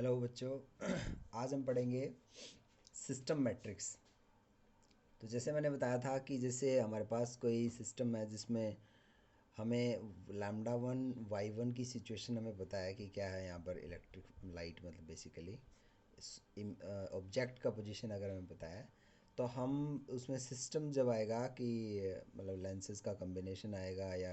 Hello बच्चों। आज हम पढ़ेंगे सिस्टम मैट्रिक्स। तो जैसे मैंने बताया था कि जैसे हमारे पास कोई सिस्टम है जिसमें हमें लैम्डा वन वाई वन की सिचुएशन हमें पता है कि क्या है यहाँ पर इलेक्ट्रिक लाइट, मतलब बेसिकली ऑब्जेक्ट का पोजीशन अगर हमें पता है तो हम उसमें सिस्टम जब आएगा कि मतलब लेंसेज का कॉम्बिनेशन आएगा या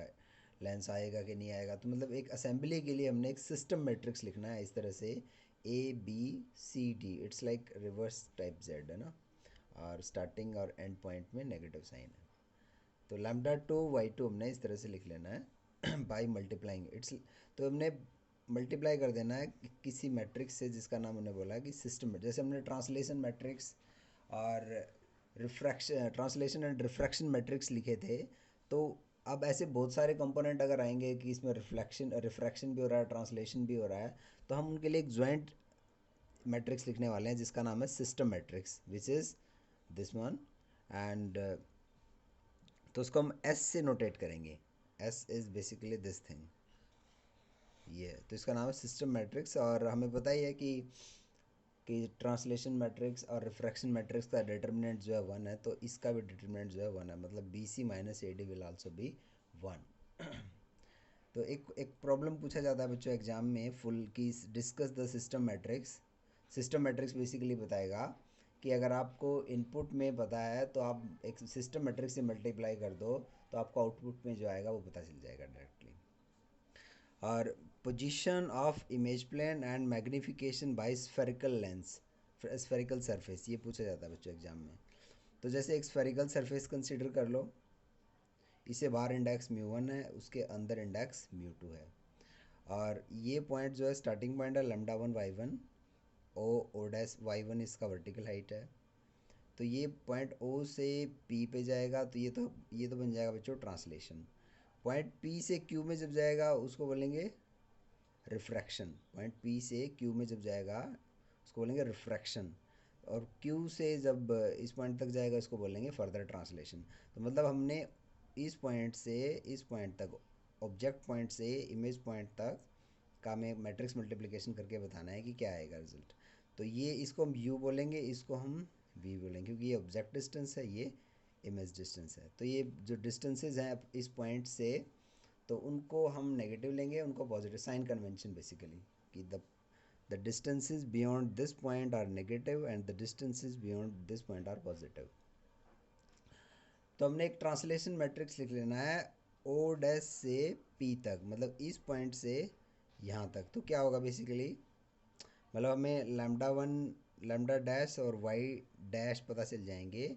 लेंस आएगा कि नहीं आएगा, तो मतलब एक असेंबली के लिए हमने एक सिस्टम मैट्रिक्स लिखना है इस तरह से ABCD। It's like reverse type Z है ना, और स्टार्टिंग और एंड पॉइंट में नेगेटिव साइन है। तो लैम्डा टू वाई टू हमने इस तरह से लिख लेना है बाई मल्टीप्लाइंग इट्स। तो हमने मल्टीप्लाई कर देना है किसी मैट्रिक्स से जिसका नाम हमने बोला कि सिस्टम। जैसे हमने ट्रांसलेशन मैट्रिक्स और refraction, translation and refraction matrix लिखे थे, तो अब ऐसे बहुत सारे कंपोनेंट अगर आएंगे कि इसमें रिफ्रैक्शन भी हो रहा है, ट्रांसलेशन भी हो रहा है, तो हम उनके लिए एक ज्वाइंट मैट्रिक्स लिखने वाले हैं जिसका नाम है system matrix, which is this one. And तो उसको हम एस से नोटेट करेंगे। S is basically this thing, ये तो इसका नाम है सिस्टम मैट्रिक्स। और हमें पता ही है कि ट्रांसलेशन मैट्रिक्स और रिफ्रैक्शन मैट्रिक्स का डिटर्मिनेंट जो है वन है, तो इसका भी डिटर्मिनेंट जो है वन है, मतलब B C minus A D will also be one. तो एक प्रॉब्लम पूछा जाता है बच्चों एग्जाम में फुल की, discuss the system matrix. System matrix basically बताएगा कि अगर आपको इनपुट में पता है तो आप एक सिस्टम मैट्रिक्स से मल्टीप्लाई कर दो, तो आपको आउटपुट में जो आएगा वो पता चल जाएगा डायरेक्टली। और position of image plane and magnification by spherical lens, spherical surface, ये पूछा जाता है बच्चों एग्जाम में। तो जैसे एक स्फेरिकल सरफेस कंसिडर कर लो, इसे बाहर इंडेक्स म्यू वन है, उसके अंदर इंडेक्स म्यू टू है, और ये पॉइंट जो है स्टार्टिंग पॉइंट है lambda one y one, O dash y one इसका वर्टिकल हाइट है। तो ये पॉइंट ओ से पी पे जाएगा, तो ये तो बन जाएगा बच्चों ट्रांसलेशन। पॉइंट पी से क्यू में जब जाएगा उसको बोलेंगे रिफ्रैक्शन। पॉइंट पी से क्यू में जब जाएगा उसको बोलेंगे रिफ्रैक्शन। और क्यू से जब इस पॉइंट तक जाएगा इसको बोलेंगे फर्दर ट्रांसलेशन। तो मतलब हमने इस पॉइंट से इस पॉइंट तक, ऑब्जेक्ट पॉइंट से इमेज पॉइंट तक का में मैट्रिक्स मल्टीप्लिकेशन करके बताना है कि क्या आएगा रिजल्ट। तो ये इसको हम यू बोलेंगे, इसको हम वी बोलेंगे, क्योंकि ये ऑब्जेक्ट डिस्टेंस है, ये इमेज डिस्टेंस है। तो ये जो डिस्टेंसेज हैं इस पॉइंट से, तो उनको हम नेगेटिव लेंगे, उनको पॉजिटिव, साइन कन्वेंशन बेसिकली, कि the distances beyond this point are negative and the distances beyond this point are positive. तो हमने एक ट्रांसलेशन मैट्रिक्स लिख लेना है ओ डैश से पी तक, मतलब इस पॉइंट से यहाँ तक। तो क्या होगा बेसिकली, मतलब हमें लैम्डा वन, लैम्डा डैश और वाई डैश पता चल जाएंगे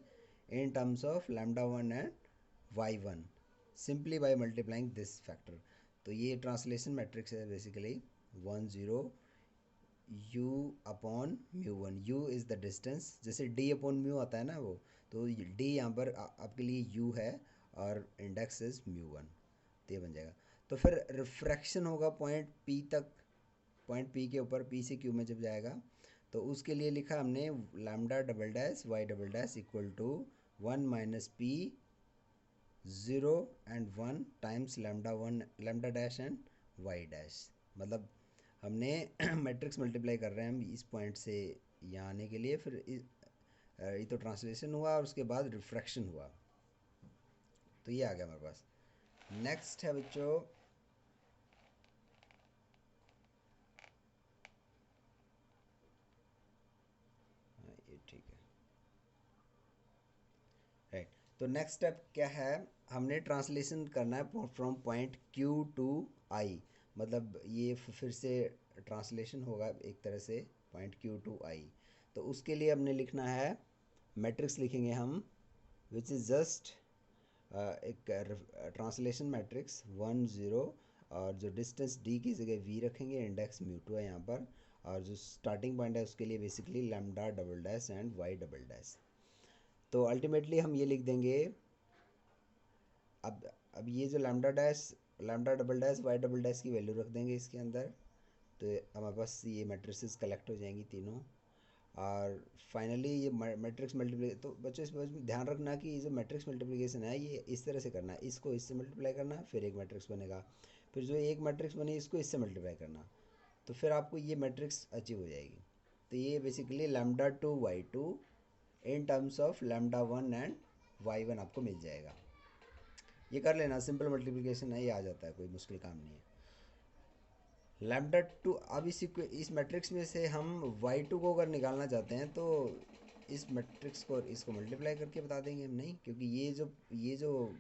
in terms of lambda one and y one, simply by multiplying this factor. तो ये ट्रांसलेशन मैट्रिक्स है basically, one zero u upon mu one. U is the distance, जैसे D upon mu आता है ना वो, तो डी यहाँ पर आपके लिए यू है और इंडेक्स इज म्यू वन, तो ये बन जाएगा। तो फिर रिफ्रैक्शन होगा पॉइंट पी तक, पॉइंट पी के ऊपर, पी से क्यू में जब जाएगा, तो उसके लिए लिखा हमने lambda double dash y double dash equal to one minus P zero and one times lambda one, lambda dash and y dash. मतलब हमने मैट्रिक्स मल्टीप्लाई कर रहे हैं हम इस पॉइंट से यहाँ आने के लिए, फिर ये तो ट्रांसलेशन हुआ और उसके बाद रिफ्रैक्शन हुआ, तो ये आ गया हमारे पास। नेक्स्ट है बच्चों, हाँ ये ठीक है, राइट। तो नेक्स्ट स्टेप क्या है, हमने ट्रांसलेशन करना है फ्रॉम पॉइंट क्यू टू आई, मतलब ये फिर से ट्रांसलेशन होगा एक तरह से पॉइंट क्यू टू आई। तो उसके लिए हमने लिखना है, मैट्रिक्स लिखेंगे हम, विच इज़ जस्ट एक ट्रांसलेशन मैट्रिक्स वन ज़ीरो, और जो डिस्टेंस डी की जगह वी रखेंगे, इंडेक्स म्यू टू है यहाँ पर, और जो स्टार्टिंग पॉइंट है उसके लिए basically lambda double dash and Y double dash. तो अल्टीमेटली हम ये लिख देंगे, अब ये जो lambda dash, lambda double dash y double dash की वैल्यू रख देंगे इसके अंदर, तो हमारे पास ये मैट्रिसेस कलेक्ट हो जाएंगी तीनों। और फाइनली ये मैट्रिक्स मल्टीप्लाई, तो बच्चों इस बात में ध्यान रखना कि ये जो मैट्रिक्स मल्टीप्लिकेशन है ये इस तरह से करना है, इसको इससे मल्टीप्लाई करना, फिर एक मैट्रिक्स बनेगा, फिर जो एक मैट्रिक्स बनी इसको इससे मल्टीप्लाई करना। तो फिर आपको ये मैट्रिक्स अचीव हो जाएगी। तो ये basically lambda two y two in terms of lambda one and y one आपको मिल जाएगा। ये कर लेना, सिंपल मल्टीप्लिकेशन है, ये आ जाता है, कोई मुश्किल काम नहीं है। लैम्डा टू, अब इस मैट्रिक्स में से हम वाई टू को अगर निकालना चाहते हैं तो इस मैट्रिक्स को इसको मल्टीप्लाई करके बता देंगे हम, नहीं, क्योंकि ये जो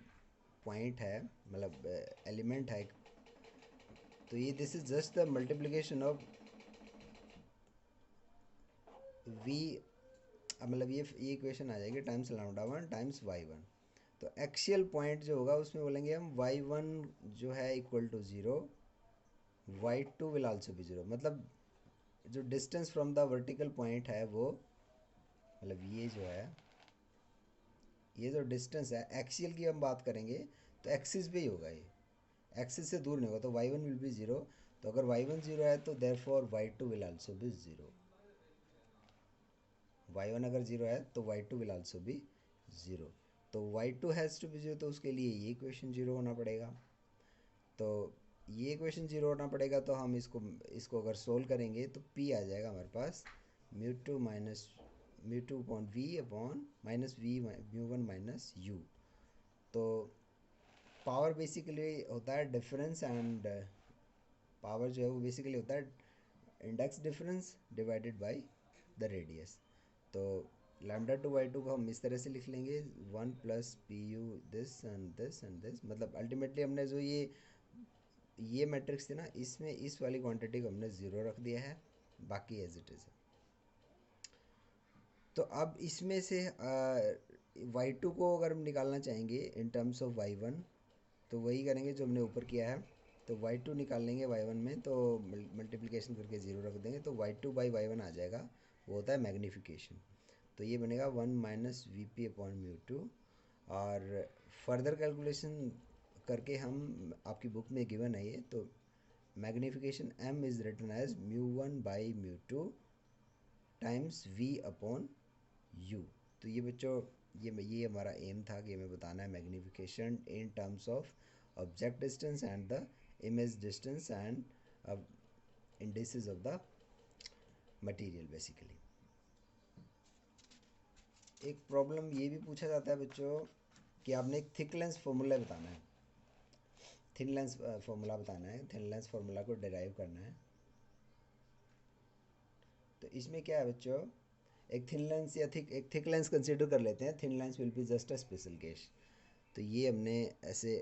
पॉइंट है, मतलब एलिमेंट है, तो ये this is just the multiplication of V, मतलब ये इक्वेशन आ जाएगी times lambda one times y one. तो एक्सियल पॉइंट जो होगा उसमें बोलेंगे हम वाई वन जो है equal to zero, y two will also be zero. मतलब जो distance from the vertical point है वो, मतलब ये जो डिस्टेंस है एक्सियल की हम बात करेंगे तो एक्सिस पे ही होगा, ये एक्सिस से दूर नहीं होगा, तो Y one will be zero. तो अगर वाई वन ज़ीरो है तो therefore Y two will also be zero. Y one अगर ज़ीरो है तो Y two will also be zero. तो Y two has to be zero, तो उसके लिए ये इक्वेशन ज़ीरो होना पड़ेगा। तो ये इक्वेशन ज़ीरो होना पड़ेगा, तो हम इसको अगर सोल्व करेंगे तो p आ जाएगा हमारे पास mu two upon V upon minus V mu one minus U. तो पावर बेसिकली होता है डिफरेंस, एंड पावर जो है वो बेसिकली होता है index difference divided by the radius. तो लैम्डा टू वाई टू को हम इस तरह से लिख लेंगे, one plus P U this and this and this. मतलब अल्टीमेटली हमने जो ये मैट्रिक्स थी ना, इसमें इस वाली क्वांटिटी को हमने ज़ीरो रख दिया है, बाकी एज इट इज़ है। तो अब इसमें से वाई टू को अगर हम निकालना चाहेंगे in terms of y one, तो वही करेंगे जो हमने ऊपर किया है। तो वाई टू निकाल लेंगे वाई वन में, तो मल्टीप्लिकेशन करके ज़ीरो रख देंगे, तो Y two by Y one आ जाएगा, वो होता है मैग्नीफिकेशन। तो ये बनेगा one minus V P upon mu two. और फर्दर कैलकुलेशन करके हम, आपकी बुक में गिवन है ये, तो magnification m is written as mu one by mu two times v upon u। तो ये बच्चों, ये हमारा एम था कि हमें बताना है magnification in terms of object distance and the image distance and indices of the material basically. एक प्रॉब्लम ये भी पूछा जाता है बच्चों कि आपने एक थिक लेंस फॉर्मूला बताना है, थिन लेंस फॉर्मूला बताना है, थिन लेंस फॉर्मूला को डिराइव करना है। तो इसमें क्या है बच्चों, एक थिन लेंस या एक थिक लेंस कंसीडर कर लेते हैं, thin lens will be just a special case. तो ये हमने ऐसे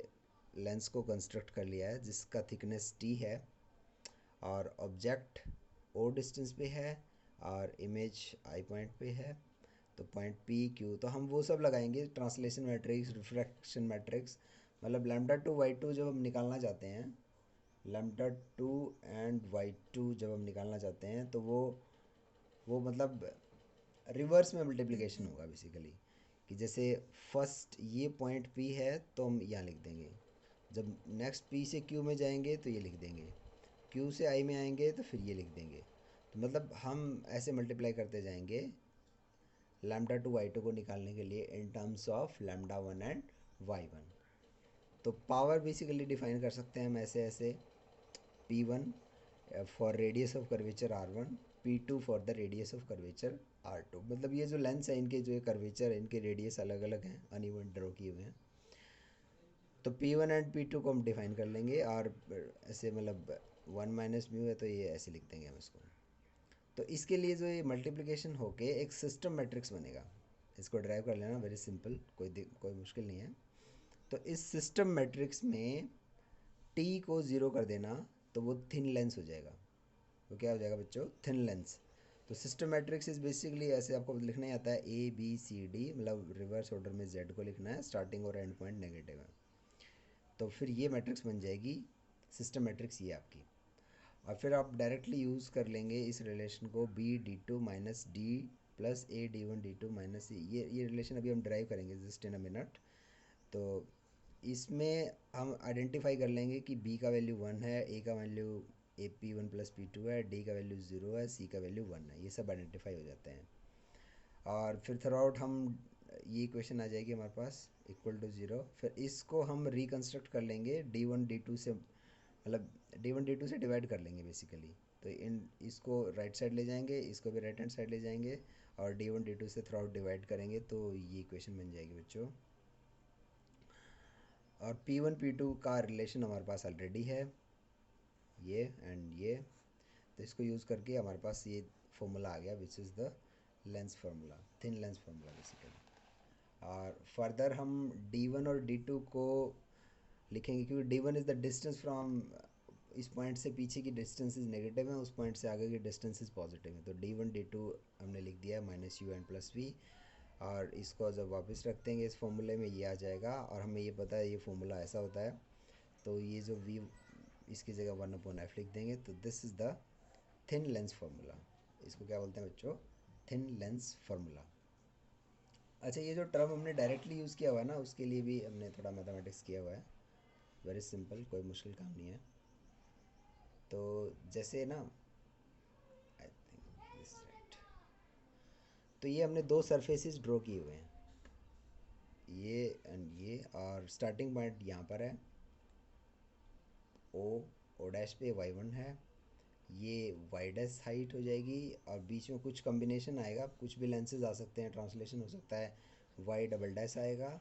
लेंस को कंस्ट्रक्ट कर लिया है जिसका थिकनेस t है और ऑब्जेक्ट o डिस्टेंस पे है और इमेज i पॉइंट पे है। तो पॉइंट p q, तो हम वो सब लगाएंगे, ट्रांसलेशन मैट्रिक्स, रिफ्रैक्शन मैट्रिक्स। मतलब लैम्डा टू वाई टू जब हम निकालना चाहते हैं, lambda two and y two जब हम निकालना चाहते हैं, तो वो मतलब रिवर्स में मल्टीप्लिकेशन होगा बेसिकली, कि जैसे फर्स्ट ये पॉइंट P है तो हम यहाँ लिख देंगे, जब नेक्स्ट P से Q में जाएंगे तो ये लिख देंगे, Q से I में आएंगे तो फिर ये लिख देंगे। तो मतलब हम ऐसे मल्टीप्लाई करते जाएंगे लैम्डा टू वाई टू को निकालने के लिए in terms of lambda one and y one. तो पावर बेसिकली डिफाइन कर सकते हैं हम ऐसे P1 for radius of curvature R1, P2 for the radius of curvature R2। मतलब ये जो लेंस है इनके, जो कर्वेचर है इनके रेडियस अलग अलग हैं, अनइवन ड्रॉ किए हुए हैं। तो P1 एंड P2 को हम डिफाइन कर लेंगे, और ऐसे मतलब वन माइनस म्यू है तो ये ऐसे लिख देंगे हम इसको। तो इसके लिए जो ये मल्टीप्लिकेशन होके एक सिस्टम मैट्रिक्स बनेगा, इसको ड्राइव कर लेना, वेरी सिंपल, कोई मुश्किल नहीं है। तो इस सिस्टम मैट्रिक्स में t को ज़ीरो कर देना, तो वो थिन लेंस हो जाएगा। तो क्या हो जाएगा बच्चों, थिन लेंस। तो सिस्टम मैट्रिक्स इज बेसिकली ऐसे आपको लिखना ही आता है, ए बी सी डी, मतलब रिवर्स ऑर्डर में जेड को लिखना है, स्टार्टिंग और एंड पॉइंट नेगेटिव है। तो फिर ये मैट्रिक्स बन जाएगी सिस्टम मैट्रिक्स ये आपकी। और फिर आप डायरेक्टली यूज़ कर लेंगे इस रिलेशन को, B D two minus D plus A D one D two minus ये रिलेशन अभी हम ड्राइव करेंगे जस्ट इन अ मिनट। तो इसमें हम आइडेंटिफाई कर लेंगे कि b का वैल्यू वन है, a का value A P one plus P two है, d का वैल्यू ज़ीरो है, c का वैल्यू वन है, ये सब आइडेंटिफाई हो जाते हैं। और फिर थ्रू आउट हम ये इक्वेशन आ जाएगी हमारे पास इक्वल टू ज़ीरो। फिर इसको हम रिकन्स्ट्रक्ट कर लेंगे d1 d2 से, मतलब D1 D2 से डिवाइड कर लेंगे बेसिकली। तो इन इसको राइट साइड ले जाएंगे, इसको भी राइट हैंड साइड ले जाएंगे और D1 D2 से थ्रू आउट डिवाइड करेंगे, तो ये इक्वेशन बन जाएगी बच्चों। और P1 P2 का रिलेशन हमारे पास ऑलरेडी है, ये एंड ये, तो इसको यूज़ करके हमारे पास ये फॉर्मूला आ गया which is the lens formula, thin lens formula basically. और फर्दर हम D1 और D2 को लिखेंगे, क्योंकि D1 is the distance from, इस पॉइंट से पीछे की डिस्टेंस इज नेगेटिव है, उस पॉइंट से आगे की डिस्टेंस इज पॉजिटिव है। तो D1 D2 हमने लिख दिया -UN+V, और इसको जब वापस रख देंगे इस फॉर्मूले में ये आ जाएगा, और हमें ये पता है ये फॉर्मूला ऐसा होता है, तो ये जो V इसकी जगह 1/f लिख देंगे। तो this is the thin lens formula. इसको क्या बोलते हैं बच्चों? Thin lens formula. अच्छा, ये जो टर्म हमने डायरेक्टली यूज़ किया हुआ है ना, उसके लिए भी हमने थोड़ा मैथमेटिक्स किया हुआ है, वेरी सिंपल, कोई मुश्किल काम नहीं है। तो जैसे ना, आई थिंक दिस राइट, तो ये हमने दो सरफेसेस ड्रॉ किए हुए हैं, ये एंड ये, और स्टार्टिंग पॉइंट यहाँ पर है, ओ डैश पे y1 है, ये वाई डैश हाइट हो जाएगी, और बीच में कुछ कॉम्बिनेशन आएगा, कुछ भी लेंसेज आ सकते हैं, ट्रांसलेशन हो सकता है, वाई डबल डैश आएगा,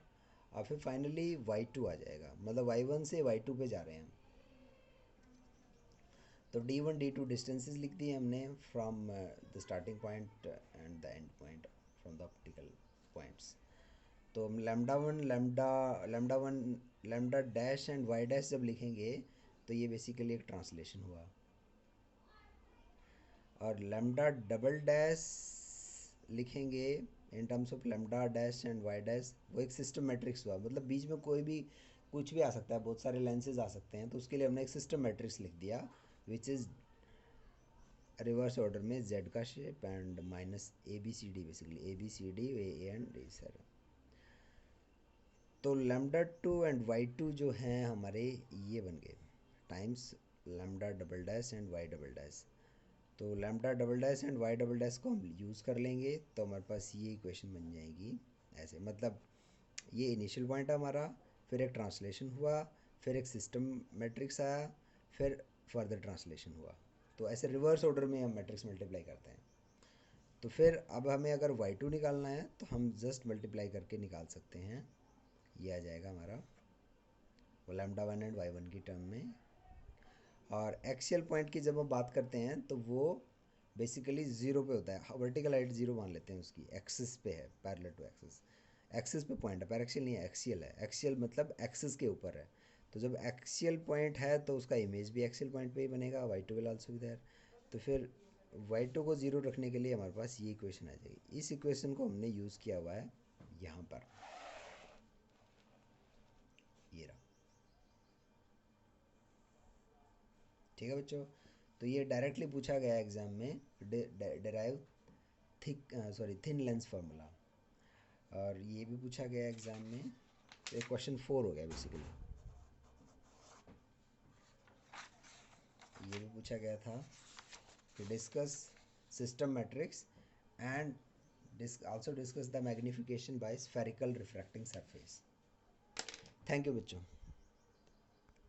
और फिर फाइनली y2 आ जाएगा, मतलब y1 से y2 पे जा रहे हैं। तो D1 D2 डिस्टेंसेस लिख दिए हमने from the starting point and the end point from the optical points. तो हम lambda one lambda dash and y dash जब लिखेंगे तो ये बेसिकली एक ट्रांसलेशन हुआ, और लैम्डा डबल डैश लिखेंगे in terms of lambda dash and y dash, वो एक सिस्टम मैट्रिक्स हुआ, मतलब बीच में कोई भी कुछ भी आ सकता है, बहुत सारे लेंसेज आ सकते हैं, तो उसके लिए हमने एक सिस्टम मैट्रिक्स लिख दिया विच इज़ रिवर्स ऑर्डर में जेड का shape and -ABCD, basically ABCD A and A sir. तो λ2 एंड y2 जो हैं हमारे ये बन गए times lambda double dash and Y double dash. तो lambda double dash and Y double dash को हम यूज़ कर लेंगे, तो हमारे पास ये इक्वेशन बन जाएगी ऐसे, मतलब ये इनिशियल पॉइंट है हमारा, फिर एक ट्रांसलेशन हुआ, फिर एक सिस्टम मैट्रिक्स आया, फिर फर्दर ट्रांसलेशन हुआ, तो ऐसे रिवर्स ऑर्डर में हम मैट्रिक्स मल्टीप्लाई करते हैं। तो फिर अब हमें अगर y2 निकालना है तो हम जस्ट मल्टीप्लाई करके निकाल सकते हैं, ये आ जाएगा हमारा वो λ1 एंड y1 की टर्म में। और एक्सियल पॉइंट की जब हम बात करते हैं तो वो बेसिकली ज़ीरो पे होता है, वर्टिकल हाइट ज़ीरो मान लेते हैं, उसकी एक्सिस पे है, पैरेलल टू एक्सिस, एक्सिस पे पॉइंट है, पैरेक्सियल नहीं है, एक्सियल है, एक्सियल मतलब एक्सिस के ऊपर है। तो जब एक्सियल पॉइंट है तो उसका इमेज भी एक्सियल पॉइंट पे ही बनेगा, y2 will also be there. तो फिर y2 को ज़ीरो रखने के लिए हमारे पास ये इक्वेशन आ जाएगी, इस इक्वेशन को हमने यूज़ किया हुआ है यहाँ पर, ये रहा। ठीक है बच्चों, तो ये डायरेक्टली पूछा गया एग्जाम में, डेराइव थिन लेंस फार्मूला, और ये भी पूछा गया एग्जाम में, तो क्वेश्चन 4 हो गया बेसिकली। ये भी पूछा गया था कि discuss system matrix and also discuss the magnification by spherical refracting surface। Thank you बच्चों।